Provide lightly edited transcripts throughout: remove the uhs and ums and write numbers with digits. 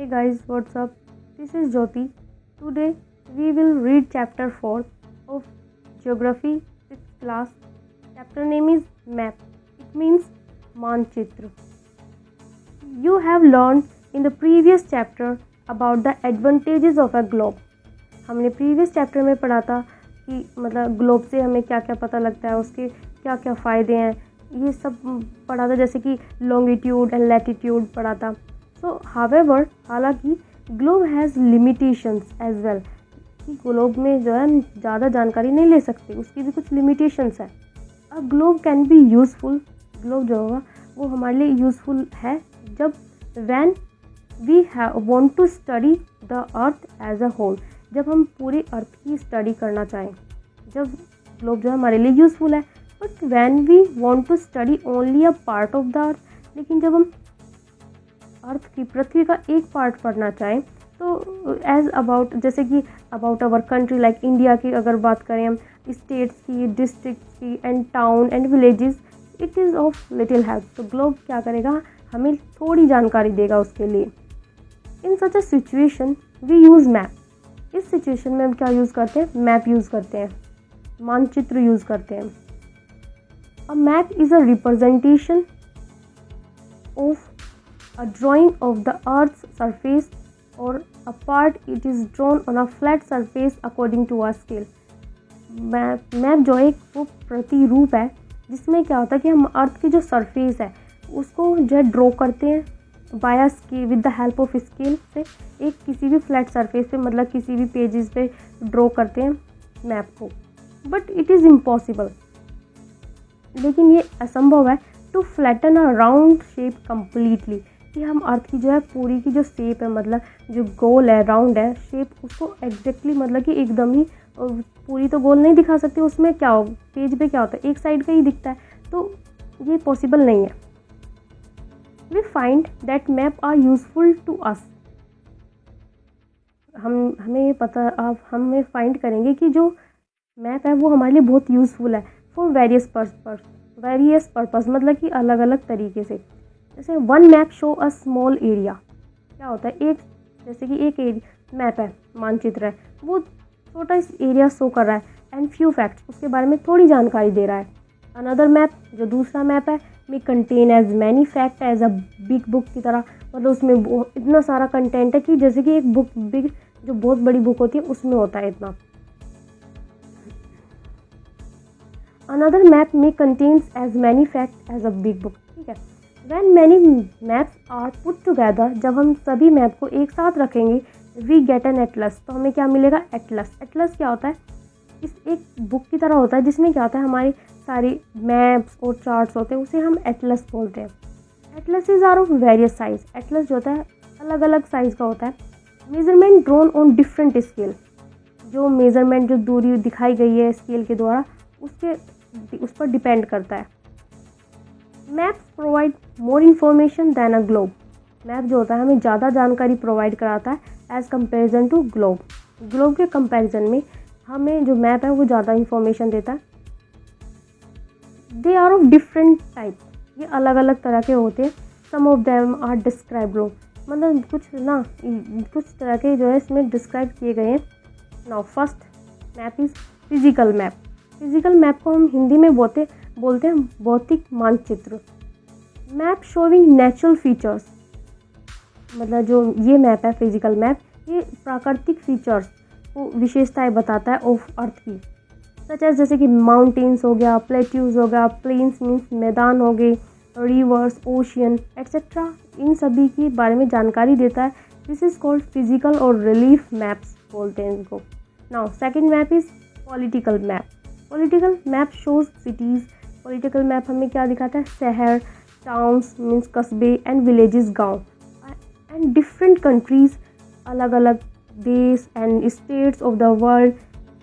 Hey guys, what's up? This is Jyoti. Today we will read chapter 4 of Geography 6th class. Chapter name is Map. It means Manchitra. You have learned in the previous chapter about the advantages of a globe. हमने previous chapter में पढ़ा था कि मतलब globe से हमें क्या क्या पता लगता है, उसके क्या क्या फ़ायदे हैं, ये सब पढ़ा था, जैसे कि लॉन्गिट्यूड एंड लैटिट्यूड पढ़ा था. सो हावेवर हालांकि globe has limitations as well, कि ग्लोब में जो है ज़्यादा जानकारी नहीं ले सकते, उसकी भी कुछ लिमिटेशंस है. A globe can be useful. Globe जो होगा वो हमारे लिए यूज़फुल है जब when we want to study the earth as a whole, जब हम पूरे अर्थ की स्टडी करना चाहें, जब ग्लोब जो है हमारे लिए यूज़फुल है. But when we want to study only a part of the earth, लेकिन जब हम अर्थ की पृथ्वी का एक पार्ट पढ़ना चाहें तो एज अबाउट, जैसे कि about our country like India की अगर बात करें हम, स्टेट्स की, डिस्ट्रिक्ट्स की and town and villages, it is of little help. तो ग्लोब क्या करेगा, हमें थोड़ी जानकारी देगा उसके लिए. In such a situation we use map. इस सिचुएशन में हम क्या यूज़ करते हैं, मैप यूज़ करते हैं, मानचित्र यूज़ करते हैं. A map is a representation of a drawing of the earth's surface or a part it is drawn on a flat surface according to a scale. Map जो है वो प्रतिरूप है जिसमें क्या होता है कि हम अर्थ की जो सरफेस है उसको जो है ड्रॉ करते हैं by scale, with the help of scale से एक किसी भी फ्लैट सरफेस पे, मतलब किसी भी पेजेस पे ड्रॉ करते हैं मैप को. बट इट इज़ इम्पॉसिबल, लेकिन ये असंभव है to flatten a round shape completely, कि हम अर्थ की जो है पूरी की जो शेप है, मतलब जो गोल है, राउंड है शेप, उसको एग्जैक्टली मतलब कि एकदम ही पूरी तो गोल नहीं दिखा सकते. उसमें क्या हो, पेज पे क्या होता है, एक साइड का ही दिखता है, तो ये पॉसिबल नहीं है. We find that map are useful to us. हमें ये पता, अब हमें फाइंड करेंगे कि जो मैप है वो हमारे लिए बहुत यूज़फुल है फॉर वेरियस पर्पस, मतलब कि अलग अलग तरीके से. जैसे वन मैप शो अ स्मॉल एरिया. क्या होता है, एक जैसे कि एक एरिया मैप है, मानचित्र है, वो छोटा इस एरिया शो कर रहा है एंड फ्यू फैक्ट्स, उसके बारे में थोड़ी जानकारी दे रहा है. अनदर मैप, जो दूसरा मैप है, में contain as many fact as a big book की तरह, मतलब उसमें इतना सारा कंटेंट है कि जैसे कि एक बुक, बिग जो बहुत बड़ी बुक होती है उसमें होता है इतना. अनदर मैप में contains as many fact as a big book. ठीक है. When many maps are put together, जब हम सभी मैप को एक साथ रखेंगे, we get an atlas. तो हमें क्या मिलेगा, एटलस. एटलस क्या होता है, इस एक बुक की तरह होता है जिसमें क्या होता है, हमारे सारे मैप्स और चार्ट्स होते हैं, उसे हम एटलस बोलते हैं. Atlases are of various size. Atlas जो होता है अलग अलग साइज़ का होता है. Measurement drawn on different scale. जो मेजरमेंट, जो दूरी दिखाई गई है स्केल के द्वारा, उस पर डिपेंड करता है. Maps provide more information than a globe. Map जो होता है हमें ज़्यादा जानकारी प्रोवाइड कराता है as comparison to globe. Globe के कंपैरिजन में हमें जो मैप है वो ज़्यादा इन्फॉर्मेशन देता है. They are of different type. ये अलग अलग तरह के होते हैं. Some of them are describe लो, मतलब कुछ तरह के जो है इसमें डिस्क्राइब किए गए हैं. Now first map is physical map. Physical map को हम हिंदी में बोलते हैं भौतिक मानचित्र. मैप शोविंग नेचुरल फीचर्स, मतलब जो ये मैप है फिजिकल मैप, ये प्राकृतिक फीचर्स को विशेषताएं बताता है ऑफ अर्थ की. सच एज जैसे कि माउंटेन्स हो गया, प्लेट्यूज हो गया, प्लेन्स मीन्स मैदान हो गए, रिवर्स, ओशियन एक्सेट्रा, इन सभी के बारे में जानकारी देता है. दिस इज़ कॉल्ड फिजिकल और रिलीफ मैप्स बोलते हैं इनको. Now second map is political map. Political map shows cities. Political map हमें क्या दिखाता है, शहर, टाउन्स मीन्स कस्बे एंड विलेजेस, गांव, एंड डिफरेंट कंट्रीज़, अलग अलग देश and states of the world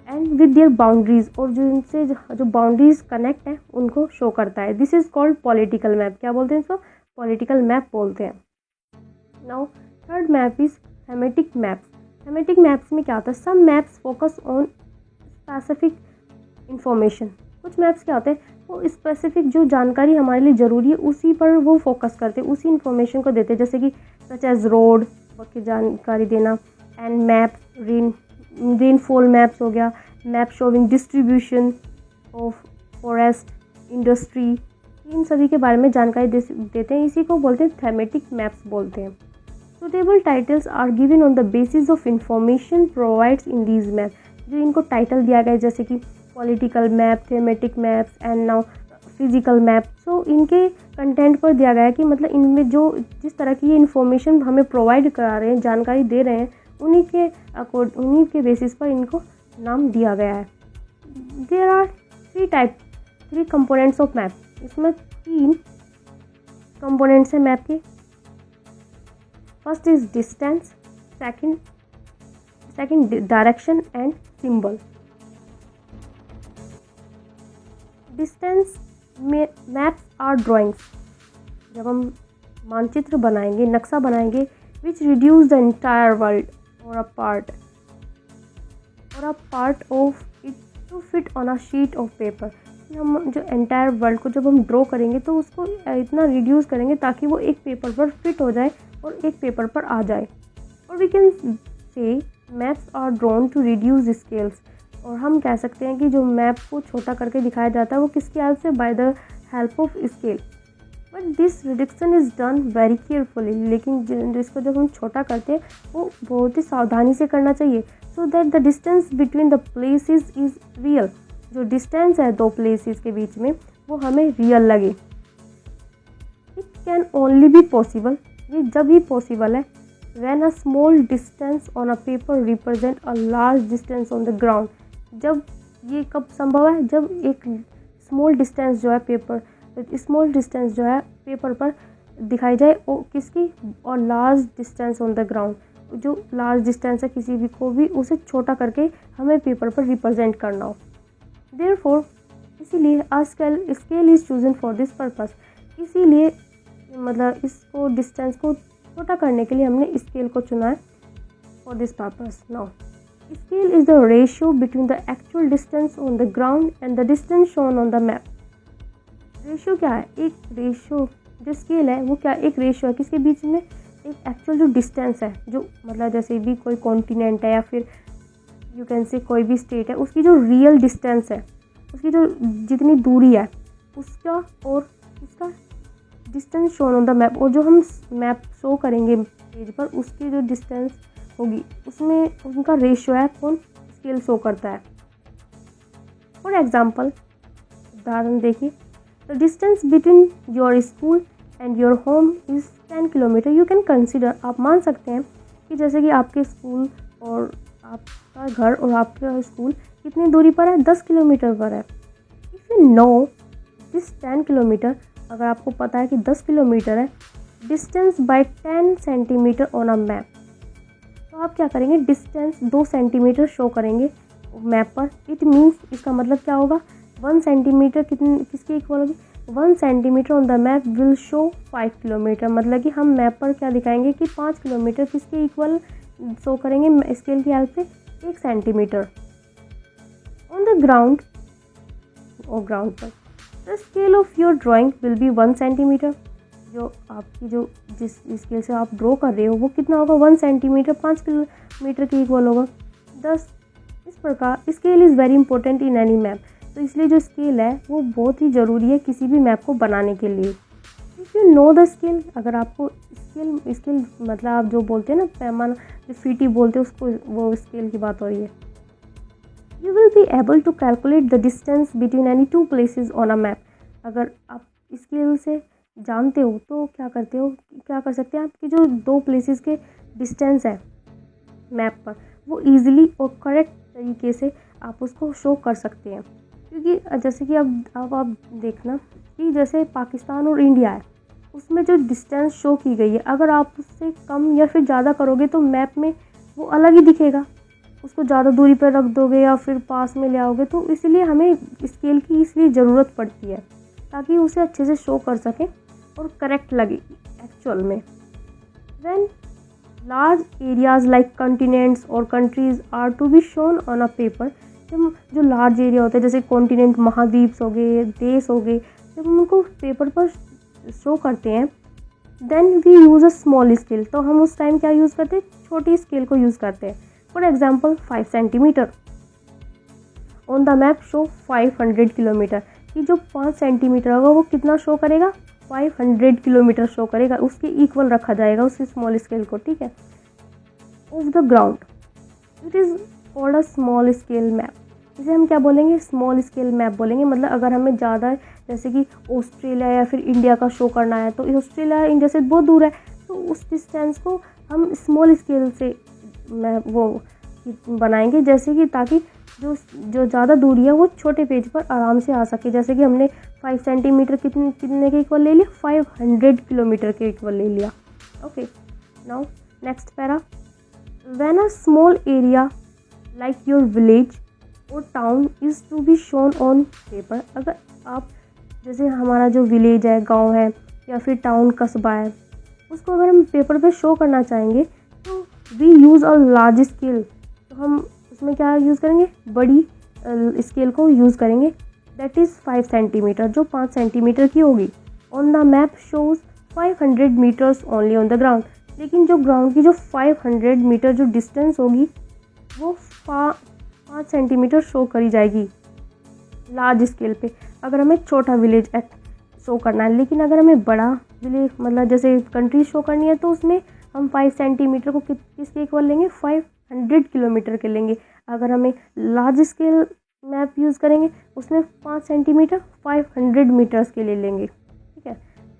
and with their boundaries, और जो इनसे जो बाउंड्रीज कनेक्ट हैं उनको शो करता है. This is called political map. क्या बोलते हैं इसको, पॉलिटिकल मैप बोलते हैं. Now third map is thematic maps. Thematic maps में क्या होता है, some maps focus on specific information. कुछ मैप्स क्या होते हैं, वो स्पेसिफिक जो जानकारी हमारे लिए ज़रूरी है उसी पर वो फोकस करते हैं, उसी इन्फॉर्मेशन को देते हैं, जैसे कि सच एज रोड, की जानकारी देना। एंड मैप्स, रेनफॉल मैप्स हो गया, map showing distribution of forest, industry, इन सभी के बारे में जानकारी देते हैं। इसी को बोलते हैं थेमेटिक मैप्स बोलते हैं। Suitable titles are given on the basis of information provides in these map. जो इनको टाइटल दिया गया है जैसे कि political map, thematic maps and now physical map, so इनके कंटेंट पर दिया गया है कि मतलब इनमें जो जिस तरह की ये इन्फॉर्मेशन हमें प्रोवाइड करा रहे हैं, जानकारी दे रहे हैं, उन्हीं के बेसिस पर इनको नाम दिया गया है। There are three components of map. इसमें 3 कंपोनेंट्स हैं मैप के। First is distance, second direction and symbol. Distance में मैप्स आर ड्राइंग्स। जब हम मानचित्र बनाएंगे, नक्शा बनाएंगे, which reduce the entire world or a part of it to fit on a sheet of paper. हम जो एंटायर वर्ल्ड को जब हम ड्रॉ करेंगे तो उसको इतना रिड्यूस करेंगे ताकि वो एक पेपर पर फिट हो जाए और एक पेपर पर आ जाए। और we can say maps are drawn to reduce scales. और हम कह सकते हैं कि जो मैप को छोटा करके दिखाया जाता है वो किसकी हेल्प से, by the help of scale. But this reduction is done very carefully. लेकिन जिसको जब हम छोटा करते हैं वो बहुत ही सावधानी से करना चाहिए, so that the distance between the places is real. जो डिस्टेंस है 2 प्लेसेस के बीच में वो हमें रियल लगे। It can only be possible, ये जब ही पॉसिबल है, when a small distance on a paper represent a large distance on the ground. जब ये कब संभव है, जब एक स्मॉल डिस्टेंस जो है पेपर पर दिखाई जाए और किसकी, और large distance on the ground. जो लार्ज डिस्टेंस है किसी भी को भी उसे छोटा करके हमें पेपर पर रिप्रेजेंट करना हो। देयरफॉर इसीलिए scale is chosen for this purpose. इसीलिए मतलब इसको डिस्टेंस को छोटा करने के लिए हमने स्केल को चुना है for this purpose. Now scale is the ratio between the actual distance on the ground and the distance shown on the map. Ratio क्या है? एक रेशियो, जो स्केल है वो क्या, एक रेशियो है किसके बीच में, एक एक्चुअल जो डिस्टेंस है, जो मतलब जैसे भी कोई कॉन्टिनेंट है या फिर यू कैन से कोई भी स्टेट है, उसकी जो रियल डिस्टेंस है, उसकी जो जितनी दूरी है उसका, और उसका distance shown on the map. और जो हम मैप शो करेंगे पेज पर उसकी जो डिस्टेंस होगी उसमें उनका रेशियो है, कौन, स्केल शो करता है। फॉर एग्जाम्पल, उदाहरण देखिए, the distance between your school and your home is 10 kilometre. You can consider, आप मान सकते हैं कि जैसे कि आपके स्कूल और आपका घर और आपका स्कूल कितनी दूरी पर है, 10 किलोमीटर पर है। If you know this 10 kilometre, अगर आपको पता है कि 10 किलोमीटर है, distance by 10 centimetre on a map, तो आप क्या करेंगे, डिस्टेंस 2 सेंटीमीटर शो करेंगे मैप पर। इट मीन्स, इसका मतलब क्या होगा, 1 सेंटीमीटर किसके इक्वल होगी, 1 centimetre on the map will show 5 kilometre. मतलब कि हम मैप पर क्या दिखाएंगे कि 5 किलोमीटर किसके इक्वल शो करेंगे स्केल की हेल्प से, 1 सेंटीमीटर। ऑन द ग्राउंड, और ग्राउंड पर the scale of your drawing will be 1 centimetre. जो आपकी जो जिस स्केल से आप ड्रॉ कर रहे हो वो कितना होगा, 1 सेंटीमीटर, 5 किलोमीटर के इक्वल होगा। 10 इस प्रकार scale is very important in any map. तो इसलिए जो स्केल है वो बहुत ही ज़रूरी है किसी भी मैप को बनाने के लिए। If you know the scale, अगर आपको स्केल मतलब आप जो बोलते हैं ना पैमाना, जो फीटी बोलते हैं उसको, वो स्केल की बात हो रही है। You will be able to calculate the distance between any 2 places on a map. अगर आप स्केल से जानते हो तो क्या कर सकते हैं, आपकी जो 2 प्लेसेस के डिस्टेंस है मैप पर वो ईजिली और करेक्ट तरीके से आप उसको शो कर सकते हैं। क्योंकि जैसे कि अब आप देखना कि जैसे पाकिस्तान और इंडिया है, उसमें जो डिस्टेंस शो की गई है, अगर आप उससे कम या फिर ज़्यादा करोगे तो मैप में वो अलग ही दिखेगा। उसको ज़्यादा दूरी पर रख दोगे या फिर पास में ले आओगे, तो इसलिए हमें स्केल की इसलिए ज़रूरत पड़ती है ताकि उसे अच्छे से शो कर सकें और करेक्ट लगे एक्चुअल में। When large areas like continents or countries are to be shown on a paper, जब जो लार्ज एरिया होते हैं जैसे कॉन्टिनेंट, महाद्वीप हो गए, देश हो गए, जब हम उनको पेपर पर शो करते हैं then we use a small scale, तो हम उस टाइम क्या यूज़ करते हैं, छोटी स्केल को यूज़ करते हैं। For example 5 centimetre on the map show 500 kilometre, कि जो 5 सेंटीमीटर होगा वो कितना शो करेगा, 500 किलोमीटर शो करेगा, उसके इक्वल रखा जाएगा उस स्मॉल स्केल को, ठीक है। Of the ground, it is called a small scale map, इसे हम क्या बोलेंगे, स्मॉल स्केल मैप बोलेंगे। मतलब अगर हमें ज़्यादा, जैसे कि ऑस्ट्रेलिया या फिर इंडिया का शो करना है, तो ऑस्ट्रेलिया इंडिया से बहुत दूर है, तो उस डिस्टेंस को हम स्मॉल स्केल से वो बनाएंगे, जैसे कि ताकि जो ज़्यादा दूरी है वो छोटे पेज पर आराम से आ सके। जैसे कि हमने 5 सेंटीमीटर कितने के इक्वल ले लिया, 500 किलोमीटर के इक्वल ले लिया। Okay, now next para, when a small area like your village or town is to be shown on paper, अगर आप, जैसे हमारा जो विलेज है, गांव है या फिर टाउन कस्बा है, उसको अगर हम पेपर पे शो करना चाहेंगे तो we use a large scale, तो हम उसमें क्या यूज़ करेंगे, बड़ी स्केल को यूज़ करेंगे, दैट इज़ 5 सेंटीमीटर, जो 5 सेंटीमीटर की होगी। On the map shows 500 metres only on the ground, लेकिन जो ग्राउंड की जो 500 मीटर जो डिस्टेंस होगी वो 5 सेंटीमीटर शो करी जाएगी लार्ज स्केल पे, अगर हमें छोटा विलेज शो करना है। लेकिन अगर हमें बड़ा विलेज, मतलब जैसे कंट्री शो करनी है, तो उसमें हम 5 सेंटीमीटर को किसके इक्वल लेंगे, 500 किलोमीटर के लेंगे। अगर हमें लार्ज स्केल मैप यूज़ करेंगे, उसमें 5 सेंटीमीटर 500 मीटर्स के ले लेंगे, ठीक है।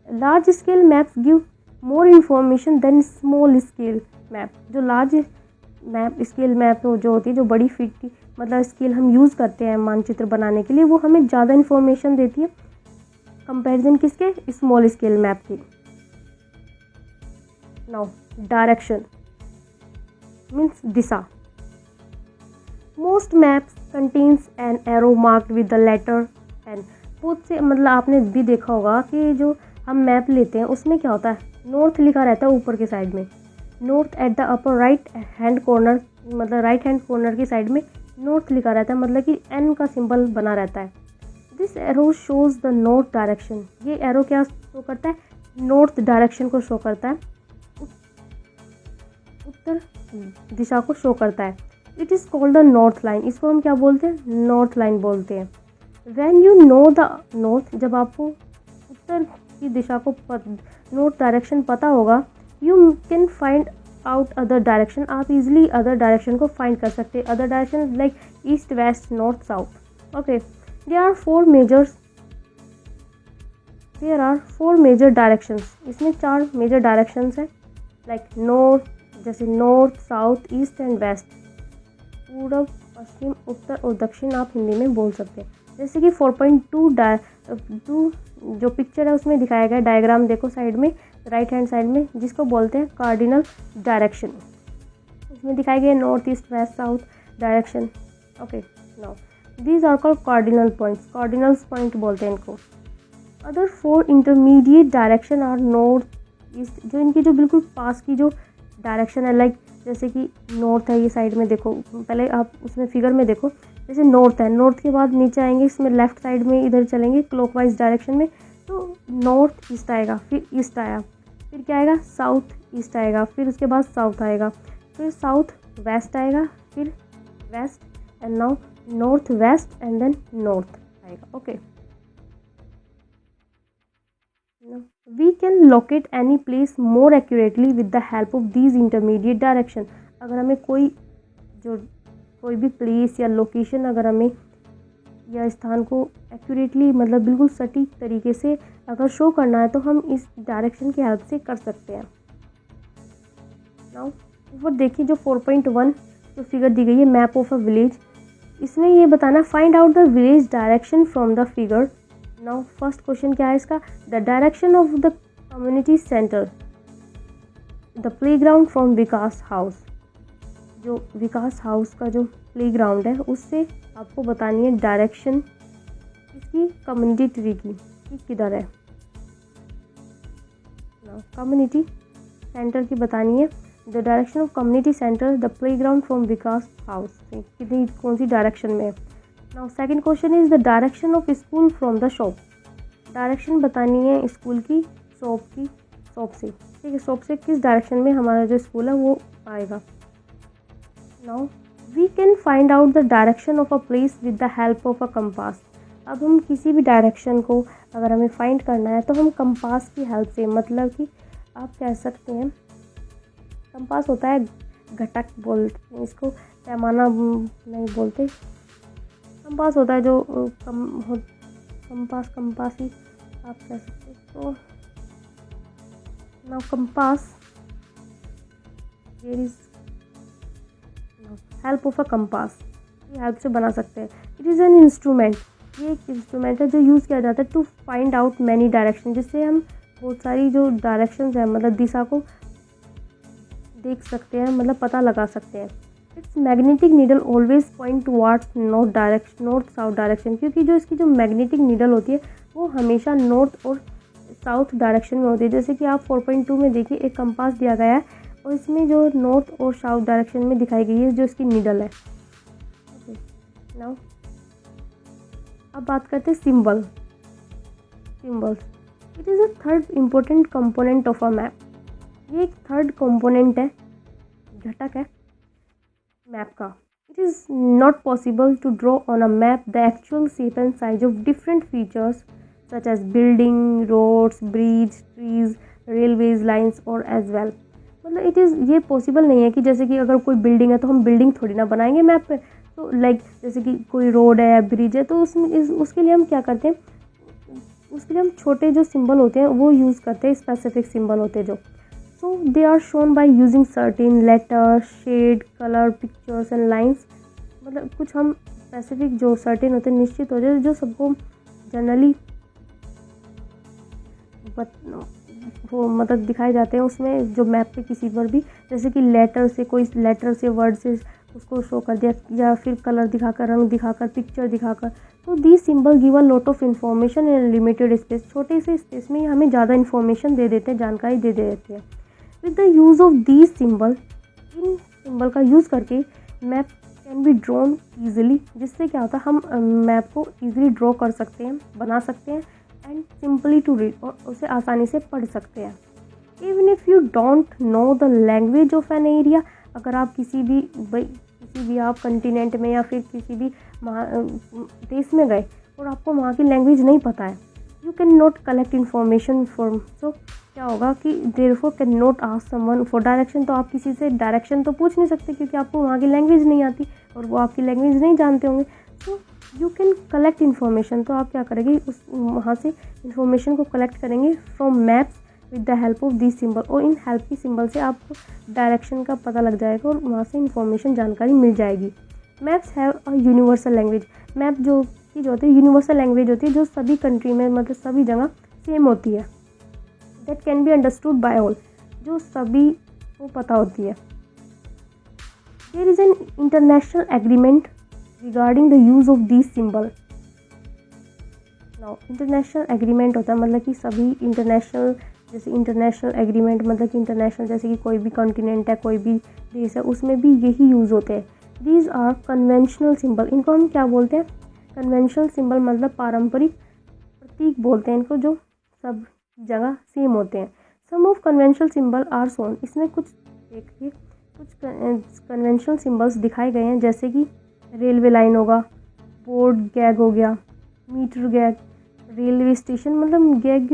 Large scale maps give more information than small scale map, जो लार्ज मैप स्केल मैप जो होती है, जो बड़ी फीट की मतलब स्केल हम यूज़ करते हैं मानचित्र बनाने के लिए, वो हमें ज़्यादा इन्फॉर्मेशन देती है कंपैरिजन किसके, स्मॉल स्केल मैप की। नाउ डायरेक्शन मीन्स दिशा, most maps contains an arrow marked with the letter N, बहुत से, मतलब आपने भी देखा होगा कि जो हम मैप लेते हैं उसमें क्या होता है, नॉर्थ लिखा रहता है ऊपर के साइड में, north at the upper right hand corner, मतलब राइट हैंड कॉर्नर की साइड में नॉर्थ लिखा रहता है, मतलब कि एन का सिंबल बना रहता है। This arrow shows the north direction, ये एरो क्या शो करता है, नॉर्थ डायरेक्शन को शो करता है, उत्तर दिशा को शो करता है। It is called the north line, इसको हम क्या बोलते हैं, नॉर्थ लाइन बोलते हैं। When you know the north, जब आपको उत्तर की दिशा को नॉर्थ डायरेक्शन पता होगा, you can find out other direction, आप इजीली अदर डायरेक्शन को फाइंड कर सकते हैं। Other direction like east, west, north, south. Okay, there are 4 major directions, इसमें 4 मेजर डायरेक्शंस हैं, लाइक नॉर्थ, जैसे north, south, east and west, पूर्व, पश्चिम, उत्तर और दक्षिण आप हिंदी में बोल सकते हैं। जैसे कि 4.2 जो पिक्चर है उसमें दिखाया गया डायग्राम, देखो साइड में, राइट हैंड साइड में, जिसको बोलते हैं कार्डिनल डायरेक्शन। इसमें दिखाए गए north, east, west, south direction. Okay, now these are called cardinal points, cardinals point बोलते हैं इनको। Other 4 intermediate direction are north, east, जो इनकी जो बिल्कुल पास की जो डायरेक्शन है, लाइक जैसे कि नॉर्थ है, ये साइड में देखो, पहले आप उसमें फिगर में देखो, जैसे नॉर्थ है, नॉर्थ के बाद नीचे आएंगे, इसमें लेफ्ट साइड में इधर चलेंगे क्लॉकवाइज डायरेक्शन में, तो नॉर्थ ईस्ट आएगा, फिर ईस्ट आया, फिर क्या आएगा, साउथ ईस्ट आएगा, फिर उसके बाद साउथ आएगा, फिर साउथ वेस्ट आएगा, फिर west and now north west and then north आएगा। Okay, we can locate any place more accurately with the help of these intermediate direction। अगर हमें कोई भी प्लेस या लोकेशन, अगर हमें या स्थान को एक्यूरेटली, मतलब बिल्कुल सटीक तरीके से अगर शो करना है, तो हम इस डायरेक्शन की हेल्प से कर सकते हैं। नाउ ऊपर देखिए जो 4.1 जो फिगर दी गई है, मैप ऑफ अ विलेज, इसमें ये बताना, find out the village direction from the figure. Now first question क्या है इसका, the direction of the community centre, the playground from Vikas house, जो विकास हाउस का जो प्लेग्राउंड है उससे आपको बतानी है डायरेक्शन इसकी कम्युनिटी ट्री की, किधर है। कम्युनिटी सेंटर की बतानी है, the direction of community centre the playground from Vikas house, कितनी कौन सी डायरेक्शन में है। Now second question is the direction of school from the shop, direction बतानी है स्कूल की शॉप की शॉप से, ठीक है, शॉप से किस डायरेक्शन में हमारा जो स्कूल है वो आएगा। Now we can find out the direction of a place with the help of a compass. अब हम किसी भी डायरेक्शन को अगर हमें फाइंड करना है तो हम कंपास की हेल्प से, मतलब कि आप कह सकते हैं कंपास होता है घटक बोलते हैं इसको, पैमाना नहीं बोलते, कंपास होता है जो कंपास ही आप कह सकते हैं। तो now compass there is help of a compass, ये हेल्प से बना सकते हैं। इट इज़ एन इंस्ट्रूमेंट, ये एक इंस्ट्रूमेंट है जो यूज़ किया जाता है to find out many direction, जिससे हम बहुत सारी जो डायरेक्शंस हैं मतलब दिशा को देख सकते हैं, मतलब पता लगा सकते हैं। It's magnetic needle always point towards north south direction, क्योंकि जो इसकी जो मैग्नेटिक नीडल होती है वो हमेशा नॉर्थ और साउथ डायरेक्शन में होती है। जैसे कि आप 4.2 में देखिए एक कंपास दिया गया है और इसमें जो नॉर्थ और साउथ डायरेक्शन में दिखाई गई है जो इसकी नीडल है। नाउ अब बात करते हैं symbols. It is a third important component of a map, ये एक थर्ड कंपोनेंट है, घटक है मैप का। It is not possible to draw on a map the actual shape and size of different features such as building, roads, bridge, trees, railways lines और as well. मतलब ये possible नहीं है कि जैसे कि अगर कोई बिल्डिंग है तो हम बिल्डिंग थोड़ी ना बनाएंगे मैप पे। तो जैसे कि कोई रोड है या ब्रिज है तो उसके लिए हम क्या करते हैं, उसके लिए हम छोटे जो सिंबल होते हैं वो यूज़ करते हैं, स्पेसिफिक सिंबल होते हैं जो। So they are shown by using certain letter, shade, colour, pictures and lines. मतलब कुछ हम स्पेसिफिक जो सर्टेन होते हैं, निश्चित होते हैं, जो सबको जनरली वो मतलब दिखाए जाते हैं उसमें जो मैप पे किसी पर भी, जैसे कि कोई लेटर से वर्ड से उसको शो कर दिया, या फिर कलर दिखाकर, रंग दिखाकर, पिक्चर दिखाकर। तो the symbol give a lot of information in limited space, छोटे से स्पेस में ही हमें ज़्यादा इन्फॉर्मेशन दे देते हैं, जानकारी दे देते हैं। With the use of the symbol, in symbol का यूज़ करके map can be drawn easily, जिससे क्या होता है हम मैप को ईजिली ड्रॉ कर सकते हैं, बना सकते हैं, एंड सिंपली टू रीड, और उसे आसानी से पढ़ सकते हैं। Even if you don't know the language of an area, अगर आप किसी भी आप कंटिनेंट में या फिर किसी भी देश में गए और आपको वहाँ की लैंग्वेज नहीं पता है, you can not collect information from, so क्या होगा कि therefore can not ask someone for direction. तो आप किसी से डायरेक्शन तो पूछ नहीं सकते क्योंकि आपको वहाँ की लैंग्वेज नहीं आती और वो आपकी लैंग्वेज नहीं जानते होंगे। तो यू कैन कलेक्ट इन्फॉर्मेशन, तो आप क्या करेंगे, वहाँ से इन्फॉर्मेशन को कलेक्ट करेंगे from maps with the help of this symbol, और इन हेल्प की सिंबल से आपको डायरेक्शन का पता लग जाएगा और वहाँ से इन्फॉर्मेशन, जानकारी मिल जाएगी। Maps have a universal language, map जो होती है यूनिवर्सल लैंग्वेज होती है, जो सभी कंट्री में मतलब सभी जगह सेम होती है। That can be understood by all, जो सभी को पता होती है। There is an international agreement regarding the use of this symbol. Now international agreement होता है मतलब कि सभी इंटरनेशनल, जैसे इंटरनेशनल एग्रीमेंट मतलब कि इंटरनेशनल, जैसे कि कोई भी कॉन्टिनेंट है, कोई भी देश है, उसमें भी यही यूज़ होते हैं। दीज आर कन्वेंशनल सिंबल, इनको हम क्या बोलते हैं, कन्वेंशनल सिंबल मतलब पारंपरिक प्रतीक बोलते हैं इनको, जो सब जगह सेम होते हैं। Some of conventional symbol are shown, इसमें कुछ देखिए, कुछ कन्वेंशनल सिंबल्स दिखाए गए हैं, जैसे कि रेलवे लाइन होगा, बोर्ड गैग हो गया, मीटर गैग, रेलवे स्टेशन मतलब गैग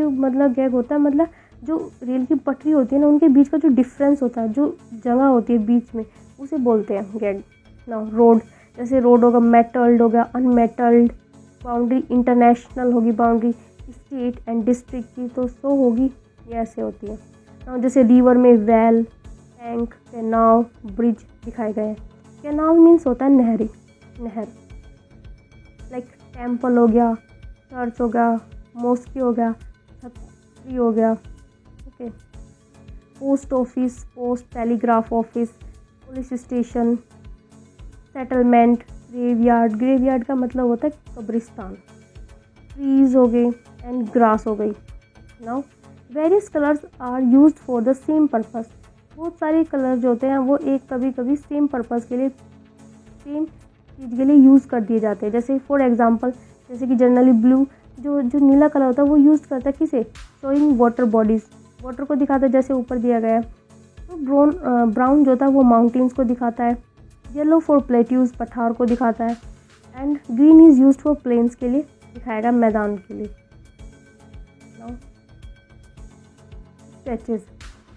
होता है मतलब जो रेल की पटरी होती है ना, उनके बीच का जो डिफरेंस होता है, जो जगह होती है बीच में, उसे बोलते हैं गैग। ना रोड, जैसे रोड होगा, मेटल्ड हो गया, अनमेटल्ड, बाउंड्री इंटरनेशनल होगी, बाउंड्री स्टेट एंड डिस्ट्रिक्ट की तो सो होगी, ये ऐसे होती है ना। जैसे रिवर में वेल, टैंक, कैनाल, ब्रिज दिखाए गए हैं। कैनाल मीन्स होता है नहर, लाइक टेम्पल हो गया, चर्च हो गया, मॉस्क हो गया, छतरी हो गया, okay. Post office, telegraph office, police station, settlement, graveyard का मतलब होता है कब्रिस्तान, ट्रीज हो गए एंड ग्रास हो गई। Now various colours are used for the same purpose, बहुत सारे कलर जो होते हैं वो एक कभी सेम पर्पस के लिए, सेम चीज़ के लिए यूज़ कर दिए जाते हैं। जैसे फॉर एग्जांपल, जैसे कि जनरली ब्लू जो नीला कलर होता है वो यूज़ करता है किसे, शोइंग वाटर बॉडीज़, वाटर को दिखाता है जैसे ऊपर दिया गया है। तो ब्राउन जो था वो माउंटेन्स को दिखाता है। येलो फॉर प्लेट्यूज पठार को दिखाता है। And green is used for plains के लिए दिखाएगा, मैदान के लिए। स्केचेस,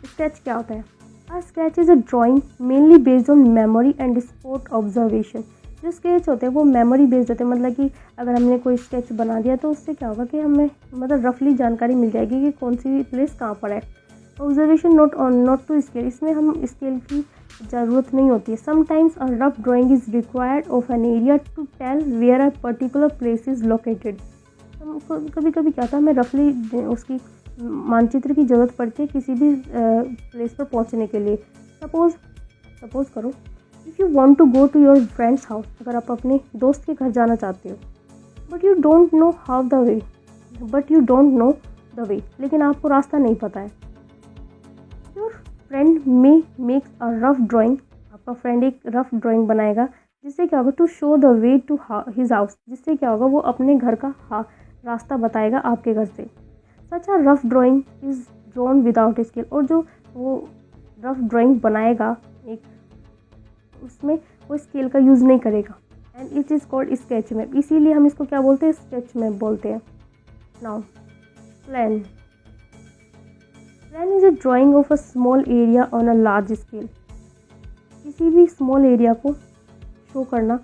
स्केच क्या होता है? A sketch is a drawing mainly based on memory and spot observation. जो स्केच होते हैं वो मेमोरी बेस्ड होते हैं, मतलब कि अगर हमने कोई स्केच बना दिया तो उससे क्या होगा कि हमें मतलब रफली जानकारी मिल जाएगी कि कौन सी प्लेस कहाँ पर है। ऑब्जर्वेशन नॉट टू स्केल, इसमें हम स्केल की ज़रूरत नहीं होती है। Sometimes a rough drawing is required of an area to tell where a particular place is located. कभी कभी क्या होता है, हमें रफली उसकी मानचित्र की ज़रूरत पड़ती है किसी भी प्लेस पर पहुंचने के लिए। सपोज करो if you want to go to your friends house, अगर आप अपने दोस्त के घर जाना चाहते हो, but you don't know the way, लेकिन आपको रास्ता नहीं पता है। Your friend may makes a rough drawing, आपका फ्रेंड एक रफ ड्राइंग बनाएगा जिससे क्या होगा, to show the way to his house, जिससे क्या होगा वो अपने घर का रास्ता बताएगा आपके घर से। Such a rough drawing is drawn without scale, और जो वो रफ ड्राइंग बनाएगा एक, उसमें वो स्केल का यूज़ नहीं करेगा। And it is called sketch map, इसीलिए हम इसको क्या बोलते हैं, स्केच मैप बोलते हैं। Now plan, plan is a drawing of a small area on a large scale. किसी भी स्मॉल एरिया को शो करना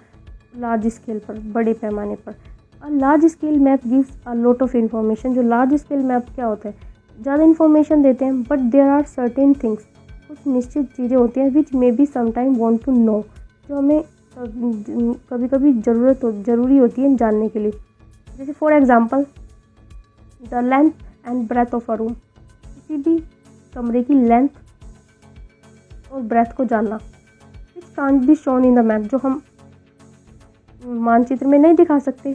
लार्ज स्केल पर, बड़े पैमाने पर। A large scale map gives a lot of information. जो लार्ज स्केल मैप क्या होता है, ज़्यादा इन्फॉर्मेशन देते हैं, but there are certain things, कुछ निश्चित चीज़ें होती हैं which may be sometime want to know, जो हमें कभी कभी ज़रूरी होती है जानने के लिए। जैसे for example the length and breadth of a room, किसी भी कमरे की लेंथ और ब्रेथ को जानना, which can't be shown in the map, जो हम मानचित्र में नहीं दिखा सकते।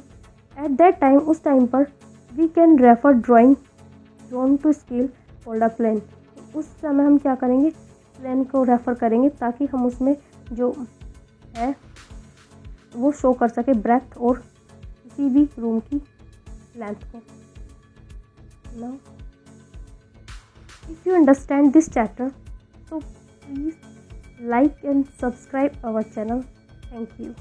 एट दैट टाइम, उस टाइम पर we can refer drawing drawn to scale called a plan. उस समय हम क्या करेंगे, प्लान को रेफ़र करेंगे ताकि हम उसमें जो है वो शो कर सके ब्रेथ और किसी भी रूम की लेंथ को। Now if you understand this chapter, so please like and subscribe our channel. Thank you.